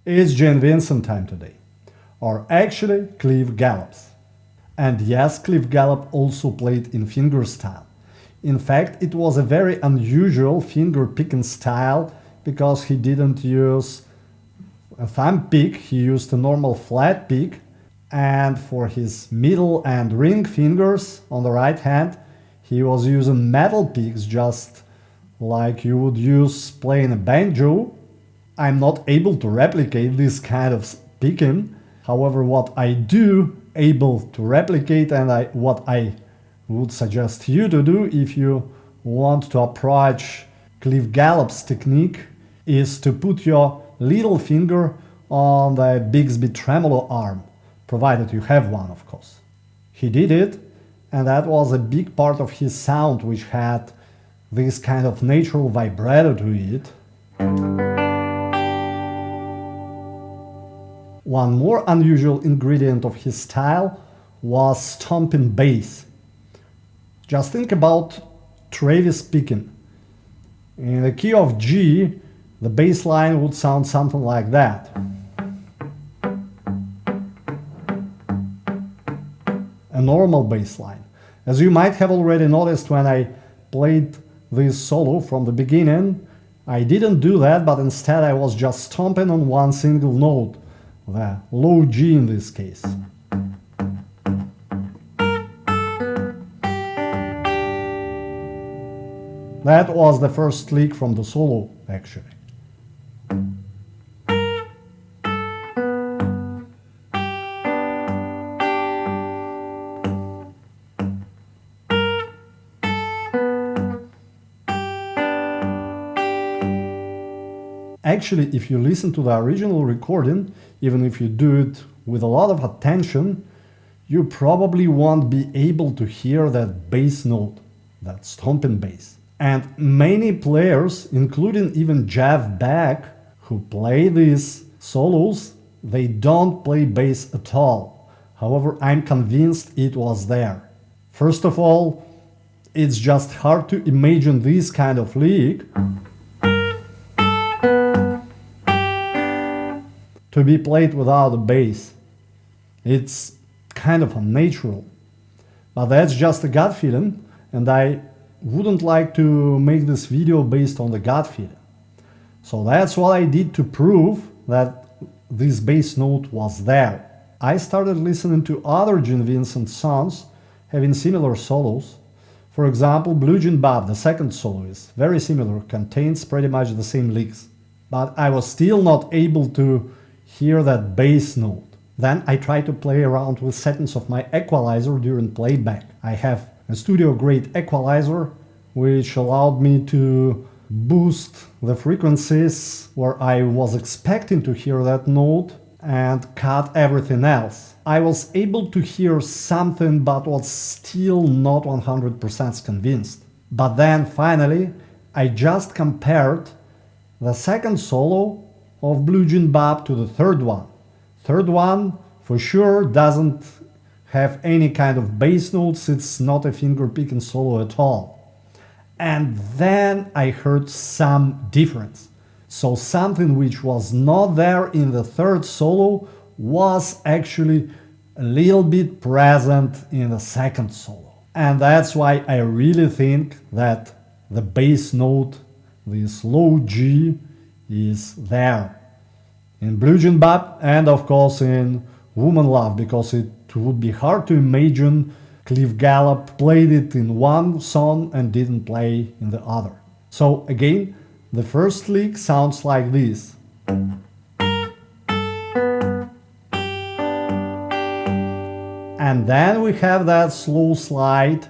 It's Vincent time today, or actually Cliff Gallup's. And yes, Cliff Gallup also played in fingerstyle. In fact, it was a very unusual finger-picking style because he didn't use a thumb pick, he used a normal flat pick, and for his middle and ring fingers on the right hand, he was using metal picks just like you would use playing a banjo. I'm not able to replicate this kind of picking. However, what I do able to replicate and what I would suggest you to do if you want to approach Cliff Gallup's technique is to put your little finger on the Bigsby tremolo arm, provided you have one, of course. He did it, and that was a big part of his sound, which had this kind of natural vibrato to it. One more unusual ingredient of his style was stomping bass. Just think about Travis picking. In the key of G, the bass line would sound something like that. A normal bass line. As you might have already noticed when I played this solo from the beginning, I didn't do that, but instead I was just stomping on one single note, the low G in this case. That was the first lick from the solo, actually. Actually, if you listen to the original recording, even if you do it with a lot of attention, you probably won't be able to hear that bass note, that stomping bass. And many players, including even Jeff Beck, who play these solos, they don't play bass at all. However, I'm convinced it was there. First of all, it's just hard to imagine this kind of lick to be played without a bass. It's kind of unnatural. But that's just a gut feeling, and I wouldn't like to make this video based on the gut feeling. So that's what I did to prove that this bass note was there. I started listening to other Vincent songs having similar solos. For example, Blue Jean Bob, the second solo, is very similar, contains pretty much the same licks. But I was still not able to hear that bass note. Then I tried to play around with settings of my equalizer during playback. I have a studio-grade equalizer, which allowed me to boost the frequencies where I was expecting to hear that note and cut everything else. I was able to hear something but was still not 100% convinced. But then finally, I just compared the second solo of Blue Jean Bob to the third one. Third one for sure doesn't have any kind of bass notes, it's not a finger-picking solo at all. And then I heard some difference. So something which was not there in the third solo was actually a little bit present in the second solo. And that's why I really think that the bass note, this low G, is there in Blue Jean Bob and of course in Woman Love, because it would be hard to imagine Cliff Gallup played it in one song and didn't play in the other. So again, the first lick sounds like this. And then we have that slow slide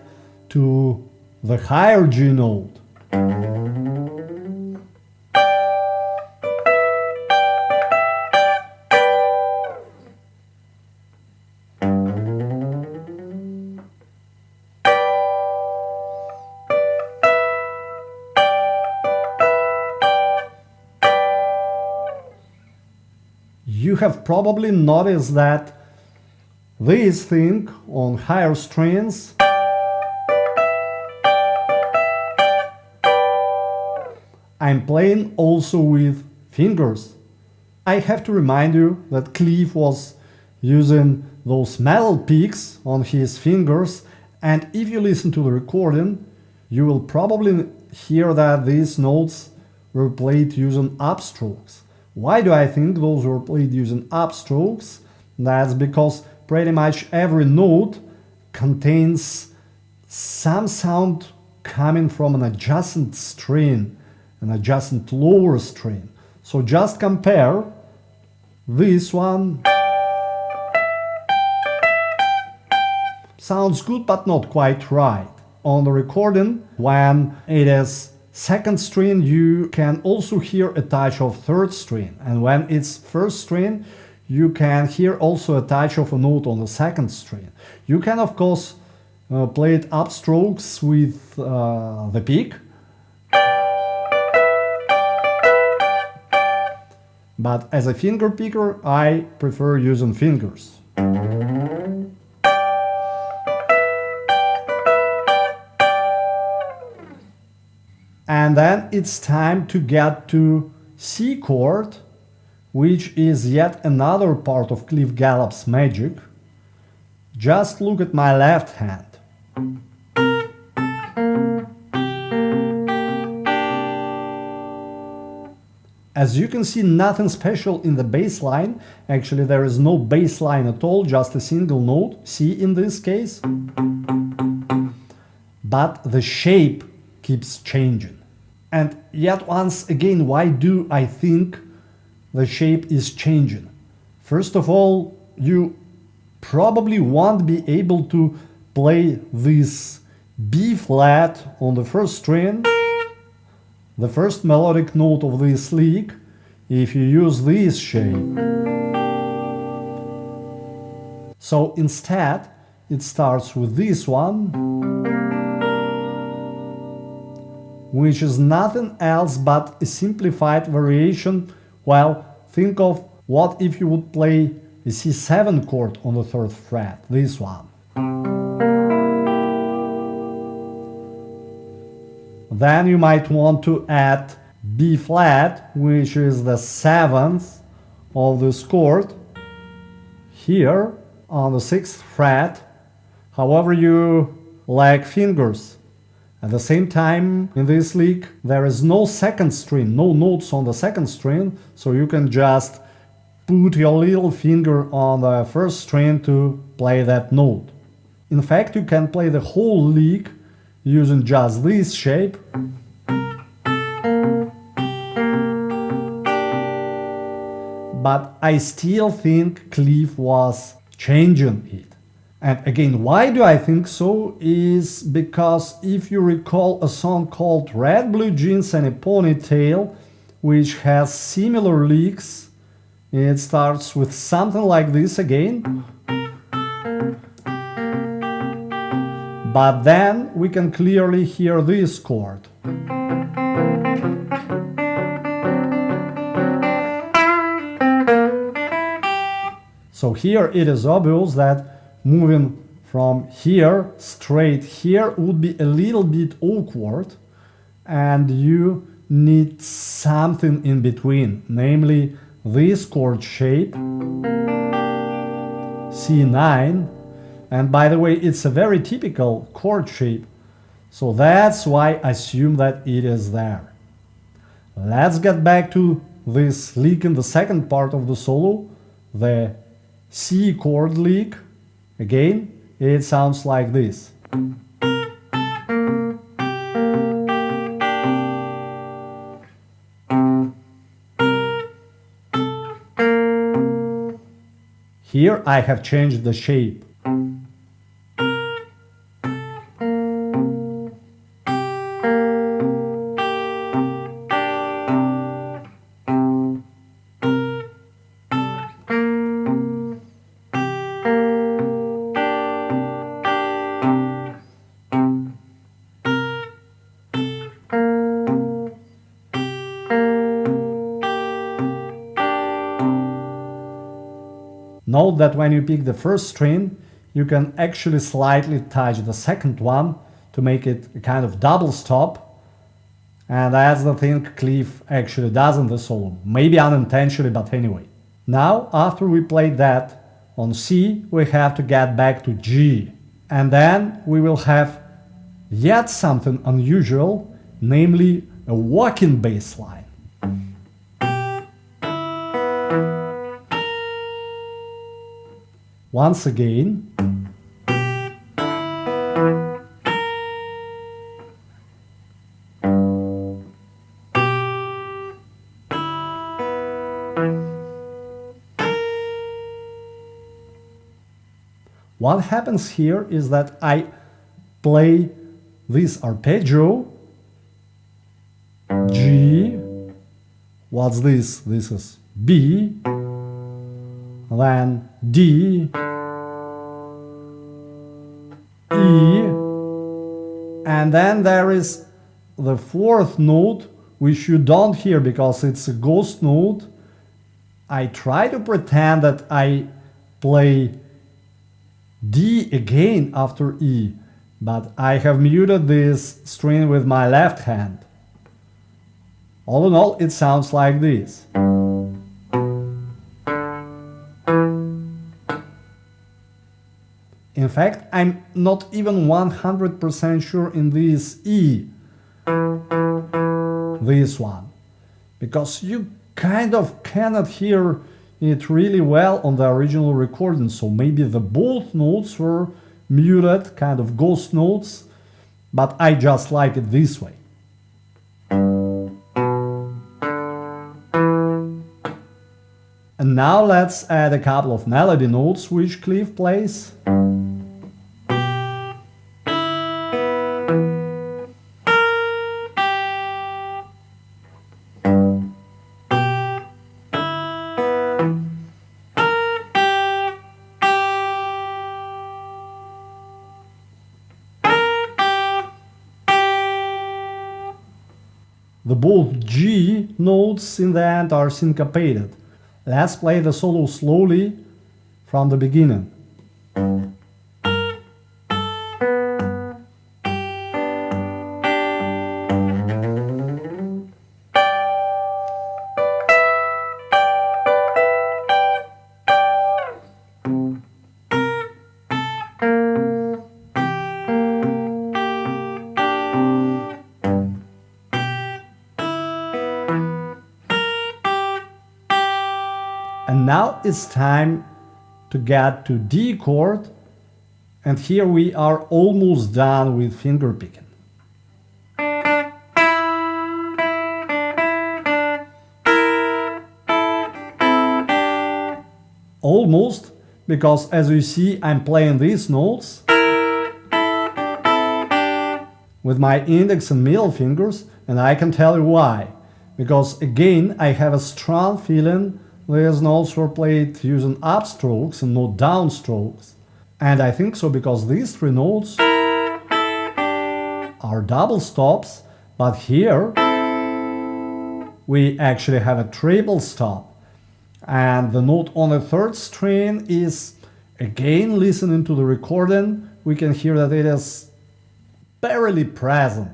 to the higher G note. You have probably noticed that this thing on higher strings I'm playing also with fingers. I have to remind you that Cliff was using those metal picks on his fingers, and if you listen to the recording, you will probably hear that these notes were played using upstrokes. Why do I think those were played using upstrokes? That's because pretty much every note contains some sound coming from an adjacent string, an adjacent lower string. So just compare this one. Sounds good, but not quite right. On the recording, when it is second string, you can also hear a touch of third string. And when it's first string, you can hear also a touch of a note on the second string. You can, of course, play it upstrokes with the pick. But as a finger picker, I prefer using fingers. And then it's time to get to C chord, which is yet another part of Cliff Gallup's magic. Just look at my left hand. As you can see, nothing special in the bass line. Actually, there is no bass line at all, just a single note, C in this case. But the shape keeps changing. And yet once again, why do I think the shape is changing? First of all, you probably won't be able to play this B flat on the first string, the first melodic note of this lick, if you use this shape. So instead, it starts with this one, which is nothing else but a simplified variation. Well, think of what if you would play a C7 chord on the third fret, this one. Then you might want to add B flat, which is the seventh of this chord, here on the sixth fret, however you like fingers. At the same time, in this lick, there is no second string, no notes on the second string, so you can just put your little finger on the first string to play that note. In fact, you can play the whole lick using just this shape. But I still think Cliff was changing it. And again, why do I think so? Is because if you recall a song called Red Blue Jeans and a Ponytail, which has similar licks, it starts with something like this again. But then we can clearly hear this chord. So here it is obvious that moving from here straight here would be a little bit awkward, and you need something in between, namely this chord shape, C9. And by the way, it's a very typical chord shape, so that's why I assume that it is there. Let's get back to this lick in the second part of the solo, the C chord lick. Again, it sounds like this. Here I have changed the shape. Note that when you pick the first string, you can actually slightly touch the second one to make it a kind of double stop. And that's the thing Cliff actually does in the solo. Maybe unintentionally, but anyway. Now, after we played that on C, we have to get back to G. And then we will have yet something unusual, namely a walking bass line. Once again. What happens here is that I play this arpeggio, G, what's this? This is B, then D, E, and then there is the fourth note, which you don't hear because it's a ghost note. I try to pretend that I play D again after E, but I have muted this string with my left hand. All in all, it sounds like this. In fact, I'm not even 100% sure in this E, this one, because you kind of cannot hear it really well on the original recording, so maybe the both notes were muted, kind of ghost notes, but I just like it this way. And now let's add a couple of melody notes which Cliff plays. The both G notes in the end are syncopated. Let's play the solo slowly from the beginning. And now it's time to get to D chord, and here we are almost done with finger picking. Almost, because as you see I'm playing these notes with my index and middle fingers, and I can tell you why. Because again I have a strong feeling these notes were played using upstrokes and not downstrokes. And I think so because these three notes are double stops, but here we actually have a treble stop. And the note on the third string is, again listening to the recording, we can hear that it is barely present.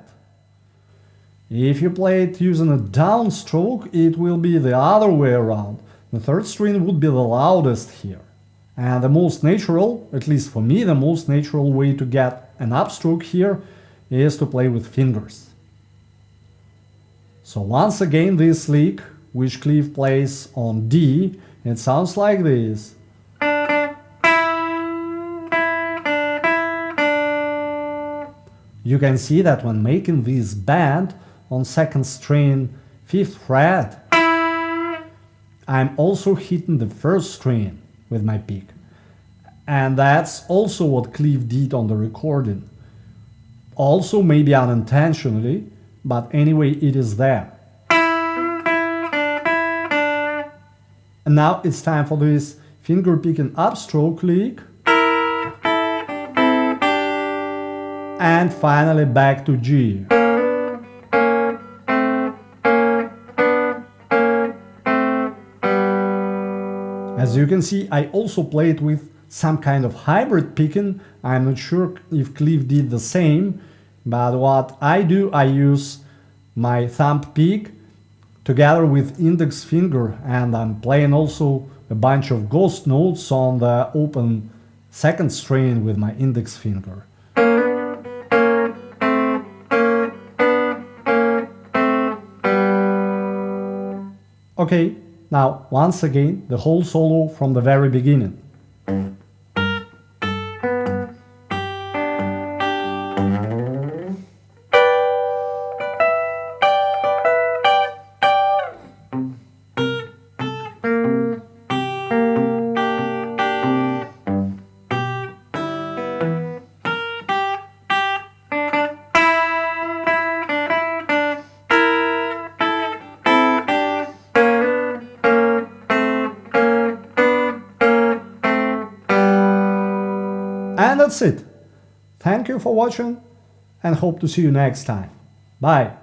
If you play it using a downstroke, it will be the other way around. The third string would be the loudest here. And the most natural, at least for me, the most natural way to get an upstroke here is to play with fingers. So once again this lick, which Cliff plays on D, it sounds like this. You can see that when making this bend on second string, 5th fret, I'm also hitting the first string with my pick. And that's also what Cliff did on the recording. Also maybe unintentionally, but anyway it is there. And now it's time for this finger picking upstroke lick. And finally back to G. As you can see, I also played with some kind of hybrid picking. I'm not sure if Cliff did the same, but what I do, I use my thumb pick together with index finger, and I'm playing also a bunch of ghost notes on the open second string with my index finger. Okay, now once again the whole solo from the very beginning. And that's it. Thank you for watching and hope to see you next time. Bye.